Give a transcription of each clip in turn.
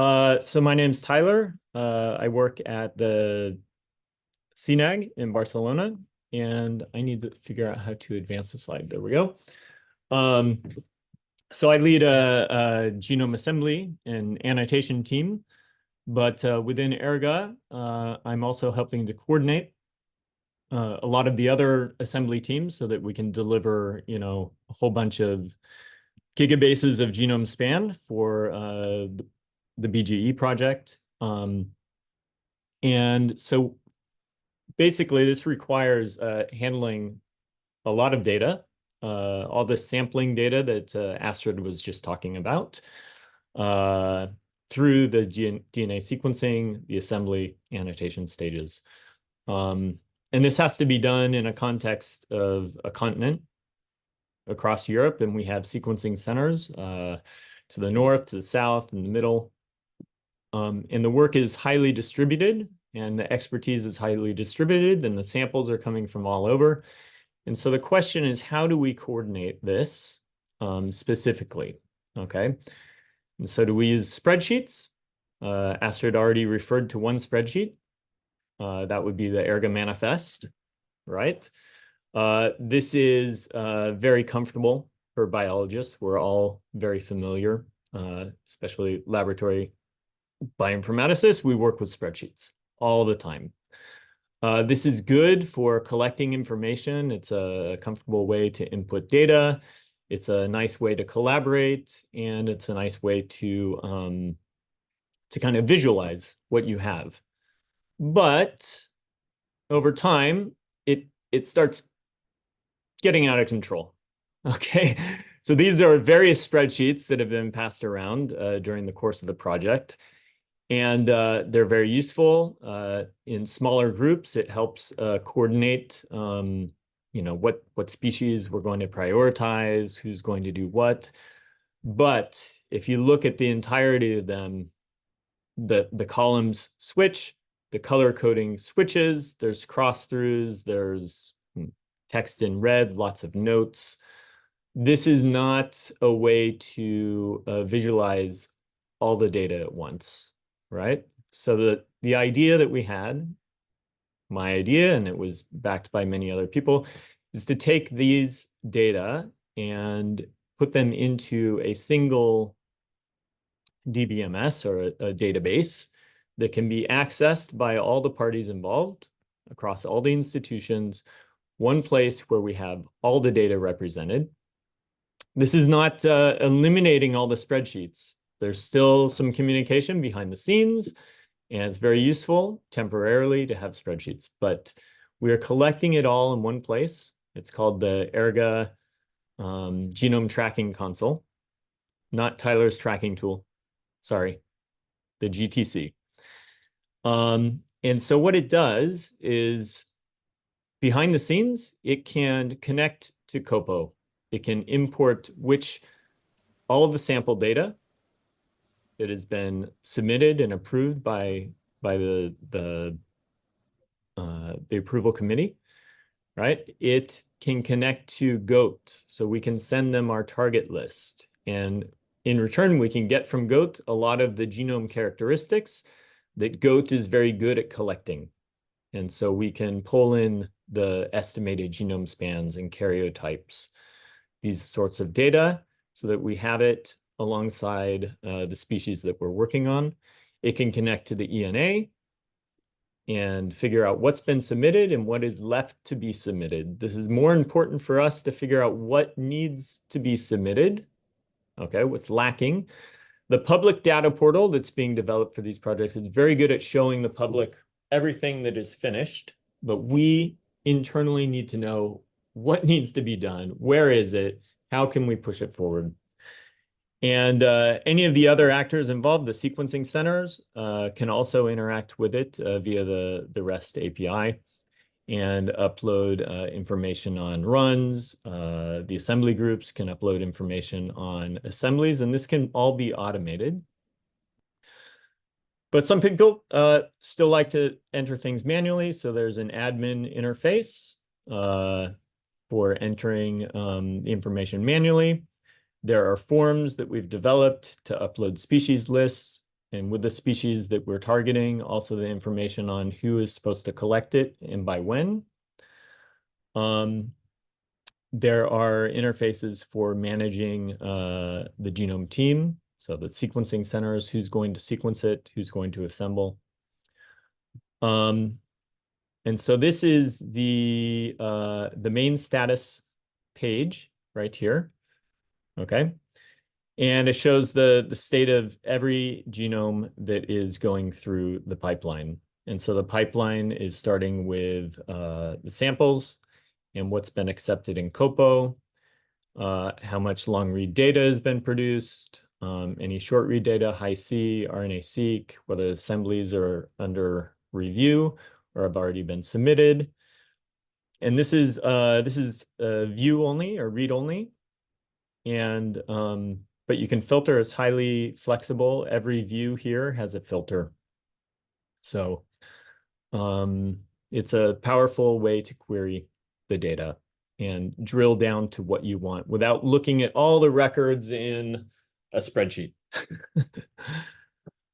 So my name's Tyler. I work at the CNAG in Barcelona, and I need to figure out how to advance the slide. There we go. Um, so I lead a genome assembly and annotation team, but within ERGA, I'm also helping to coordinate a lot of the other assembly teams so that we can deliver, a whole bunch of gigabases of genome span for the BGE project. And so basically this requires handling a lot of data, all the sampling data that Astrid was just talking about, through the DNA sequencing, the assembly, annotation stages. And this has to be done in a context of a continent across Europe, and we have sequencing centers to the north, to the south, in the middle. And the work is highly distributed, and the expertise is highly distributed, and the samples are coming from all over. And so the question is, how do we coordinate this specifically? Okay. And so do we use spreadsheets? Astrid already referred to one spreadsheet. That would be the ERGA manifest, right? This is very comfortable for biologists. We're all very familiar, especially laboratory bioinformaticists. We work with spreadsheets all the time. This is good for collecting information. It's a comfortable way to input data. It's a nice way to collaborate, and it's a nice way to kind of visualize what you have. But over time, it starts getting out of control. Okay, so these are various spreadsheets that have been passed around during the course of the project. And they're very useful in smaller groups. It helps coordinate, what species we're going to prioritize, who's going to do what. But if you look at the entirety of them, the columns switch, the color coding switches, there's cross-throughs, there's text in red, lots of notes. This is not a way to visualize all the data at once. Right? So the idea that we had, my idea, and it was backed by many other people, is to take these data and put them into a single DBMS, or a database that can be accessed by all the parties involved across all the institutions, one place where we have all the data represented. This is not eliminating all the spreadsheets. There's still some communication behind the scenes, and it's very useful temporarily to have spreadsheets, but we are collecting it all in one place. It's called the ERGA Genome Tracking Console, not Tyler's tracking tool. Sorry, the GTC. And so what it does is, behind the scenes, it can connect to COPO. It can import all of the sample data that has been submitted and approved by the approval committee, right? It can connect to GOAT, so we can send them our target list. And in return, we can get from GOAT a lot of the genome characteristics that GOAT is very good at collecting. And so we can pull in the estimated genome spans and karyotypes, these sorts of data, so that we have it alongside the species that we're working on. It can connect to the ENA and figure out what's been submitted and what is left to be submitted. This is more important for us to figure out what needs to be submitted, okay, what's lacking. The public data portal that's being developed for these projects is very good at showing the public everything that is finished, but we internally need to know what needs to be done, where is it, how can we push it forward. And any of the other actors involved, the sequencing centers, can also interact with it via the REST API and upload information on runs. The assembly groups can upload information on assemblies, and this can all be automated. But some people still like to enter things manually, so there's an admin interface for entering the information manually. There are forms that we've developed to upload species lists. and with the species that we're targeting, also the information on who is supposed to collect it and by when. There are interfaces for managing the genome team. So the sequencing centers, who's going to sequence it, who's going to assemble. And so this is the main status page right here. Okay. And it shows the state of every genome that is going through the pipeline. And so the pipeline is starting with the samples and what's been accepted in COPO, how much long-read data has been produced, any short-read data, high-C, RNA-seq, whether assemblies are under review or have already been submitted. And this is view only or read only. And but you can filter. It's highly flexible. Every view here has a filter. So it's a powerful way to query the data and drill down to what you want without looking at all the records in a spreadsheet.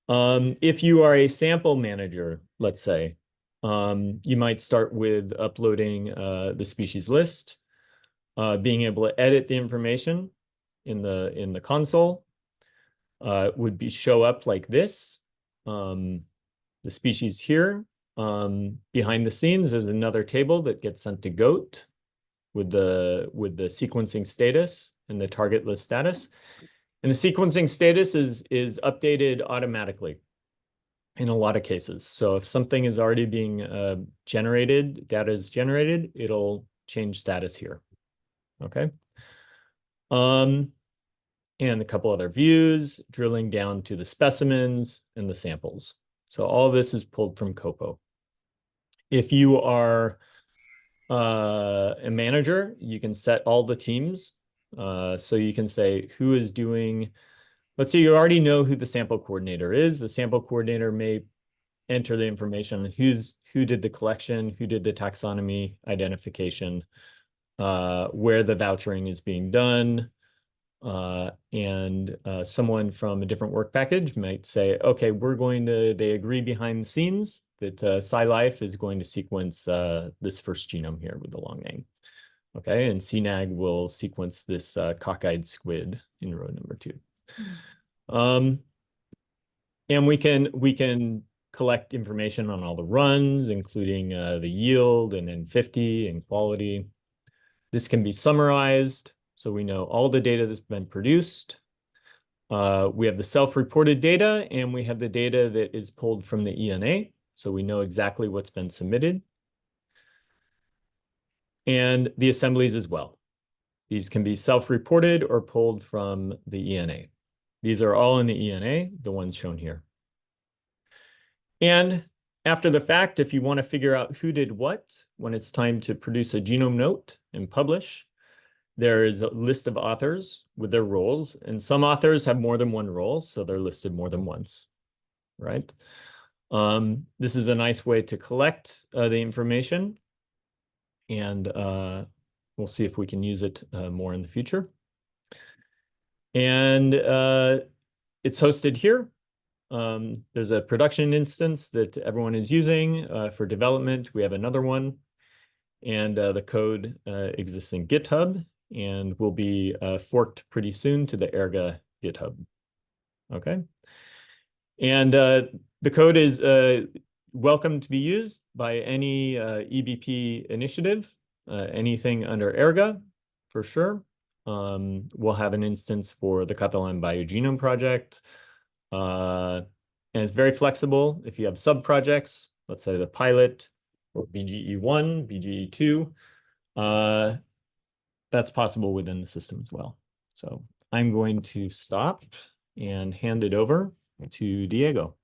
If you are a sample manager, let's say, you might start with uploading the species list, being able to edit the information in the console. Would be show up like this. The species here. Behind the scenes, there's another table that gets sent to GOAT with the sequencing status and the target list status. And the sequencing status is updated automatically in a lot of cases. So if something is already being generated, data is generated, it'll change status here. Okay. And a couple other views, drilling down to the specimens and the samples. So all this is pulled from COPO. If you are a manager, you can set all the teams. So you can say who is doing, let's say you already know who the sample coordinator is. The sample coordinator may enter the information on who did the collection, who did the taxonomy identification, where the vouchering is being done. And someone from a different work package might say, okay, they agree behind the scenes that SciLife is going to sequence this first genome here with the long name. Okay, and CNAG will sequence this cockeyed squid in row number 2. And we can collect information on all the runs, including the yield and N50 and quality. This can be summarized, so we know all the data that's been produced. We have the self-reported data, and we have the data that is pulled from the ENA, so we know exactly what's been submitted. And the assemblies as well. These can be self-reported or pulled from the ENA. These are all in the ENA, the ones shown here. And after the fact, if you want to figure out who did what, when it's time to produce a genome note and publish, there is a list of authors with their roles, and some authors have more than one role, so they're listed more than once, right? This is a nice way to collect the information, and we'll see if we can use it more in the future. And it's hosted here. There's a production instance that everyone is using for development. We have another one, and the code exists in GitHub and will be forked pretty soon to the ERGA GitHub. Okay. And the code is welcome to be used by any EBP initiative, anything under ERGA for sure. We'll have an instance for the Catalan Biogenome Project. And it's very flexible. If you have sub-projects, let's say the pilot or BGE1, BGE2, that's possible within the system as well. So I'm going to stop and hand it over to Diego.